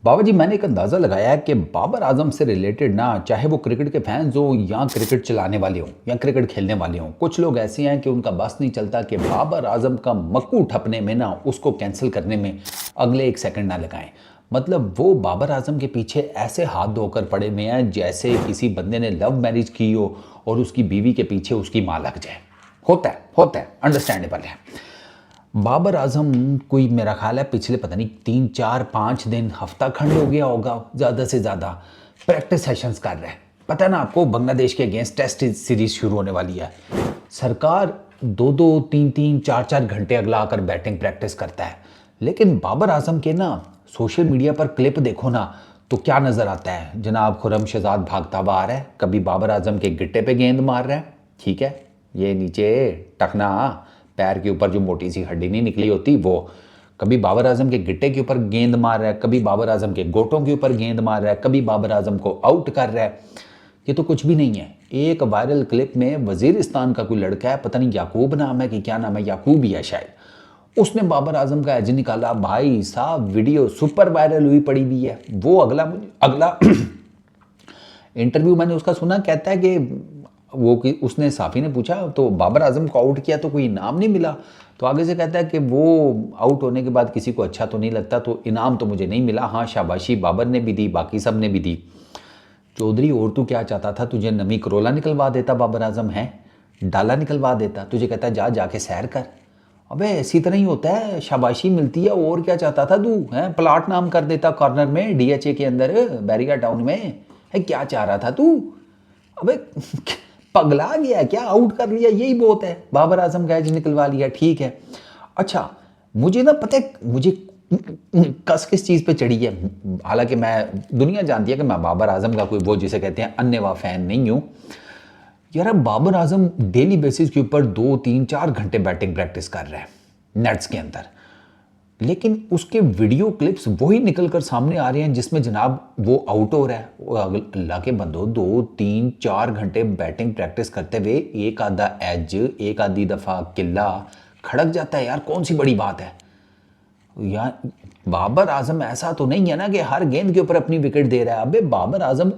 बाबा जी, मैंने एक अंदाज़ा लगाया है कि बाबर आजम से रिलेटेड ना, चाहे वो क्रिकेट के फैंस हो या क्रिकेट चलाने वाले हों या क्रिकेट खेलने वाले हों, कुछ लोग ऐसे हैं कि उनका बस नहीं चलता कि बाबर आजम का मक्कू ठपने में ना, उसको कैंसिल करने में अगले एक सेकंड ना लगाएं। मतलब वो बाबर आजम के पीछे ऐसे हाथ धोकर पड़े हुए हैं जैसे किसी बंदे ने लव मैरिज की हो और उसकी बीवी के पीछे उसकी माँ लग जाए। होता है, अंडरस्टैंडेबल है। बाबर आजम कोई, मेरा ख्याल है पिछले पता नहीं 3 4 5 दिन, हफ्ता खंड हो गया होगा ज़्यादा से ज़्यादा, प्रैक्टिस सेशंस कर रहे हैं। पता है ना आपको, बांग्लादेश के अगेंस्ट टेस्ट सीरीज शुरू होने वाली है। सरकार 2 2 3 3 4 4 घंटे अगला आकर बैटिंग प्रैक्टिस करता है, लेकिन बाबर आजम के ना सोशल मीडिया पर क्लिप देखो ना, तो क्या नज़र आता है। जनाब खुरम शहजाद भागता हुआ आ रहा है, कभी बाबर आजम के गिट्टे पे गेंद मार रहा है, ठीक है, ये नीचे टखना पैर के ऊपर जो मोटी सी हड्डी नहीं निकली होती वो, कभी बाबर आजम के गिट्टे के ऊपर गेंद मार रहा है, कभी बाबर आजम के गोटों के ऊपर गेंद मार रहा है, कभी बाबर आजम को आउट कर रहा है। ये तो कुछ भी नहीं है। एक वायरल क्लिप में वजीरिस्तान का कोई लड़का है, पता नहीं याकूब नाम है कि क्या नाम है, याकूब ही है शायद, उसने बाबर आजम का एज निकाला। भाई साहब वीडियो सुपर वायरल हुई पड़ी हुई है। वो अगला अगला इंटरव्यू मैंने उसका सुना, कहता है कि वो कि उसने साफ़ी ने पूछा तो बाबर आजम को आउट किया तो कोई इनाम नहीं मिला, तो आगे से कहता है कि वो आउट होने के बाद किसी को अच्छा तो नहीं लगता, तो इनाम तो मुझे नहीं मिला, हाँ शाबाशी बाबर ने भी दी, बाकी सब ने भी दी। चौधरी और तू क्या चाहता था, तुझे नमी करोला निकलवा देता बाबर आजम, है डाला निकलवा देता, तुझे कहता जा जाके सैर कर। अबे इसी तरह ही होता है, शाबाशी मिलती है, और क्या चाहता था तू, है प्लाट नाम कर देता कॉर्नर में डीएचए के अंदर बैरिया टाउन में, है क्या चाह रहा था तू। अबे पगला गया क्या, आउट कर लिया यही बहुत है, बाबर आजम का एज निकलवा लिया, ठीक है। अच्छा, मुझे ना पता है मुझे कस किस चीज़ पे चढ़ी है। हालांकि मैं, दुनिया जानती है कि मैं बाबर आजम का कोई वो जिसे कहते हैं अन्नेवा फैन नहीं हूँ। यार अब बाबर आजम डेली बेसिस के ऊपर 2 3 4 घंटे बैटिंग प्रैक्टिस कर रहे हैं नेट्स के अंदर, लेकिन उसके वीडियो क्लिप्स वही निकल कर सामने आ रहे हैं जिसमें जनाब वो आउट हो रहा है। अल्लाह के बंदो, 2 3 4 घंटे बैटिंग प्रैक्टिस करते हुए एक आधा एज, एक आधी दफ़ा किला खड़क जाता है, यार कौन सी बड़ी बात है यार। बाबर आजम ऐसा तो नहीं है ना कि हर गेंद के ऊपर अपनी विकेट दे रहा है। अबे बाबर आजम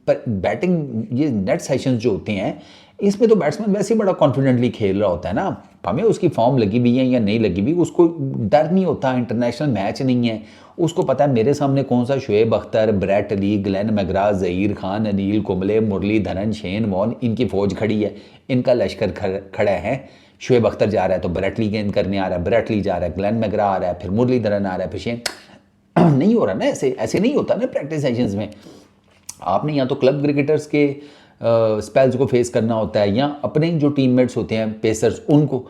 बैटिंग, ये नेट सेशंस जो होते हैं इसमें तो बैट्समैन वैसे ही बड़ा कॉन्फिडेंटली खेल रहा होता है ना, हमें उसकी फॉर्म लगी हुई है या नहीं लगी हुई उसको डर नहीं होता, इंटरनेशनल मैच नहीं है, उसको पता है मेरे सामने कौन सा Shoaib Akhtar, Brett Lee, Glenn McGrath, Zaheer Khan, Anil Kumble, Muralidharan, Shane Warne, इनकी फौज खड़ी है, इनका लश्कर खड़ा है। शुएब अख्तर जा रहा है तो ब्रेटली गेंद करने आ रहा है, ब्रेटली जा रहा है, ग्लेन मैग्रा आ रहा है, फिर मुरलीधरन आ रहा है, फिर शेन। नहीं हो रहा ना, ऐसे ऐसे नहीं होता ना प्रैक्टिस सेशंस में। आपने या तो क्लब क्रिकेटर्स के स्पेल्स को फेस करना होता है या अपने जो टीममेट्स होते हैं पेसर्स उनको।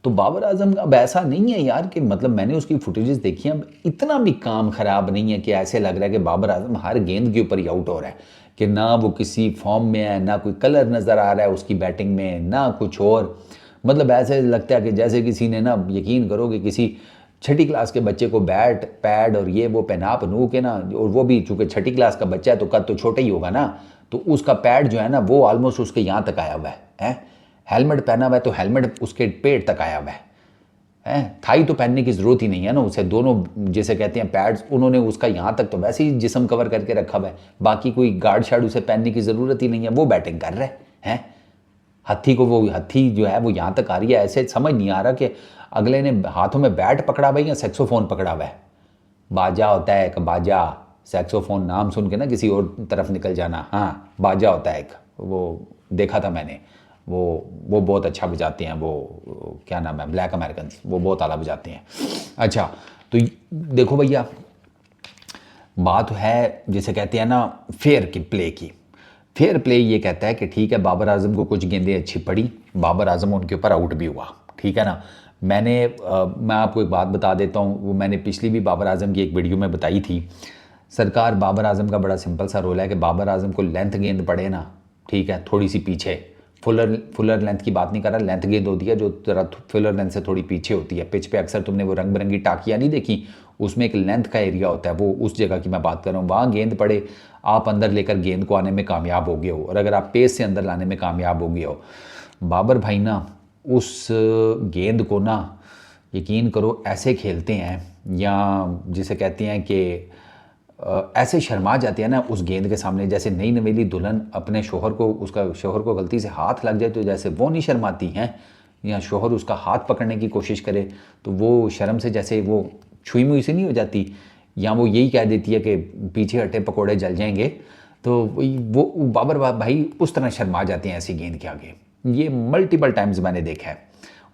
तो बाबर आजम अब ऐसा नहीं है यार कि, मतलब मैंने उसकी फुटेजेस देखी हैं, इतना भी काम ख़राब नहीं है कि ऐसे लग रहा है कि बाबर आजम हर गेंद के ऊपर ही आउट हो रहा है, कि ना वो किसी फॉर्म में है, ना कोई कलर नज़र आ रहा है उसकी बैटिंग में, ना कुछ और। मतलब ऐसे लगता है कि जैसे किसी ने ना, यकीन करो कि किसी छठी क्लास के बच्चे को बैट पैड और ये वो पहना पहनू के ना, और वो भी चूँकि छठी क्लास का बच्चा है तो कद तो छोटा ही होगा ना, तो उसका पैड जो है ना वो ऑलमोस्ट उसके यहाँ तक आया हुआ है। हेलमेट पहना हुआ है तो हेलमेट उसके पेट तक आया हुआ है। थाई तो पहनने की ज़रूरत ही नहीं है ना उसे, दोनों जैसे कहते हैं पैड्स, उन्होंने उसका यहाँ तक तो वैसे ही जिस्म कवर करके रखा हुआ है, बाकी कोई गार्ड शार्ड उसे पहनने की ज़रूरत ही नहीं है, वो बैटिंग कर रहे हैं। हत्थी को, वो हत्थी जो है वो यहाँ तक आ रही है, ऐसे समझ नहीं आ रहा कि अगले ने हाथों में बैट पकड़ा हुआ है या सेक्सोफोन पकड़ा हुआ है। बाजा होता है एक, बाजा, सेक्सोफोन नाम सुन के ना किसी और तरफ निकल जाना, हाँ बाजा होता है एक, वो देखा था मैंने, वो बहुत अच्छा बजाते हैं, वो क्या नाम है, ब्लैक अमेरिकन, वो बहुत आला बजाते हैं। अच्छा, तो देखो भैया, बात है जिसे कहते हैं ना फेयर की प्ले की। फेयर प्ले ये कहता है कि ठीक है, बाबर आजम को कुछ गेंदें अच्छी पड़ी, बाबर आजम उनके ऊपर आउट भी हुआ, ठीक है ना। मैं आपको एक बात बता देता हूँ, वो मैंने पिछली भी बाबर आजम की एक वीडियो में बताई थी। सरकार, बाबर आजम का बड़ा सिंपल सा रोल है कि बाबर आजम को लेंथ गेंद पड़े ना, ठीक है, थोड़ी सी पीछे, फुलर लेंथ की बात नहीं कर रहा, लेंथ गेंद होती है जो जरा फुलर लेंथ से थोड़ी पीछे होती है। पिच पे अक्सर तुमने वो रंग बिरंगी टाकियाँ नहीं देखी, उसमें एक लेंथ का एरिया होता है, वो उस जगह की मैं बात कर रहा हूँ। वहाँ गेंद पड़े, आप अंदर लेकर गेंद को आने में कामयाब हो गए हो, और अगर आप पेस से अंदर लाने में कामयाब हो गए हो, बाबर भाई ना उस गेंद को ना, यकीन करो ऐसे खेलते हैं, या जिसे कहते हैं कि ऐसे शर्मा जाते हैं ना उस गेंद के सामने, जैसे नई नवेली दुल्हन अपने शोहर को, उसका शोहर को गलती से हाथ लग जाए तो जैसे वो नहीं शर्माती हैं, या शोहर उसका हाथ पकड़ने की कोशिश करे तो वो शर्म से जैसे वो छुई मुई से नहीं हो जाती, या वो यही कह देती है कि पीछे हटे पकोड़े जल जाएंगे, तो वो बाबर भाई उस तरह शर्मा जाते हैं ऐसी गेंद के आगे। ये मल्टीपल टाइम्स मैंने देखा है।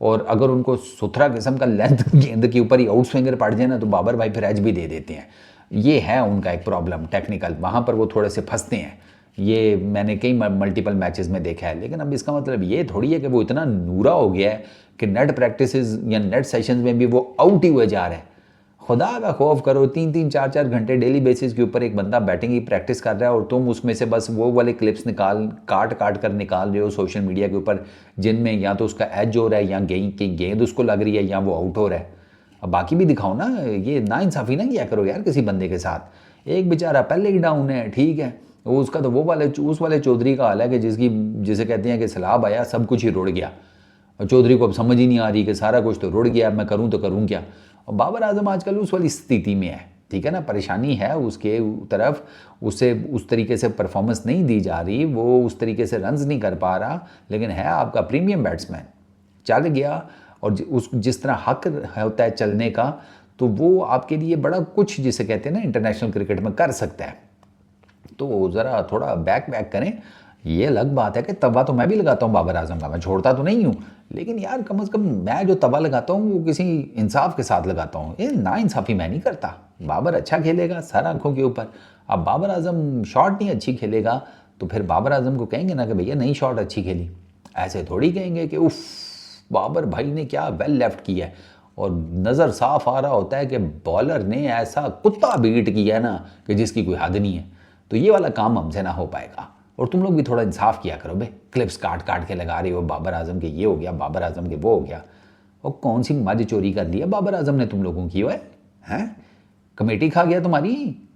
और अगर उनको सुथरा किस्म का लेंथ गेंद के ऊपर ही आउट स्विंगर पड़ जाए ना तो बाबर भाई फिर एज भी दे देते हैं। ये है उनका एक प्रॉब्लम टेक्निकल, वहाँ पर वो थोड़े से फंसते हैं। ये मैंने कई मल्टीपल मैचेस में देखा है। लेकिन अब इसका मतलब ये थोड़ी है कि वो इतना नूरा हो गया है कि नेट प्रैक्टिसेस या नेट सेशंस में भी वो आउट ही हुए जा रहे हैं। खुदा का खौफ करो, 3-3 4-4 घंटे डेली बेसिस के ऊपर एक बंदा बैटिंग की प्रैक्टिस कर रहा है और तुम उसमें से बस वो वाले क्लिप्स काट कर निकाल रहे हो सोशल मीडिया के ऊपर, जिनमें या तो उसका एज हो रहा है या गेंद उसको लग रही है या वो आउट हो रहा है। अब बाकी भी दिखाओ ना, ये नाइंसाफ़ी ना किया करो यार किसी बंदे के साथ। एक बेचारा पहले ही डाउन है, ठीक है, वो उसका तो उस वाले चौधरी का हाल है कि जिसे कहते हैं कि सैलाब आया सब कुछ ही रुड़ गया, और चौधरी को अब समझ ही नहीं आ रही कि सारा कुछ तो रुड़ गया, मैं करूँ तो करूँ क्या। और बाबर आजम आजकल उस वाली स्थिति में है, ठीक है ना, परेशानी है उसके तरफ, उसे उस तरीके से परफॉर्मेंस नहीं दी जा रही, वो उस तरीके से रन्स नहीं कर पा रहा, लेकिन है आपका प्रीमियम बैट्समैन, चल गया और जिस तरह हक होता है चलने का, तो वो आपके लिए बड़ा कुछ जिसे कहते हैं ना इंटरनेशनल क्रिकेट में कर सकता है। तो ज़रा थोड़ा बैक करें। ये अलग बात है कि तवा तो मैं भी लगाता हूँ बाबर आजम का, मैं छोड़ता तो नहीं हूँ, लेकिन यार कम से कम मैं जो तवा लगाता हूँ वो किसी इंसाफ के साथ लगाता हूँ, ये नाइंसाफ़ी मैं नहीं करता। बाबर अच्छा खेलेगा सर आंखों के ऊपर, अब बाबर आजम शॉट नहीं अच्छी खेलेगा तो फिर बाबर आजम को कहेंगे ना कि भैया नहीं शॉट अच्छी खेली, ऐसे थोड़ी कहेंगे कि उफ बाबर भाई ने क्या वेल लेफ्ट किया है। और नज़र साफ आ रहा होता है कि बॉलर ने ऐसा कुत्ता बीट किया है ना कि जिसकी कोई हद नहीं है। तो ये वाला काम हमसे ना हो पाएगा। और तुम लोग भी थोड़ा इंसाफ किया करो बे, क्लिप्स काट के लगा रहे हो बाबर आजम के ये हो गया, बाबर आजम के वो हो गया। और कौन सी मज चोरी कर लिया बाबर आजम ने तुम लोगों की, हैं? कमेटी खा गया तुम्हारी,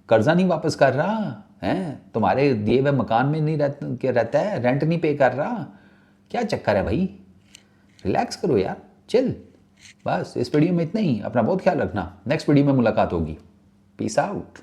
कर्जा नहीं वापस कर रहा है, तुम्हारे दिए हुए मकान में नहीं रहता है, रेंट नहीं पे कर रहा, क्या चक्कर है भाई? रिलैक्स करो यार, चिल। बस इस वीडियो में इतना ही, अपना बहुत ख्याल रखना, नेक्स्ट वीडियो में मुलाकात होगी। Peace out.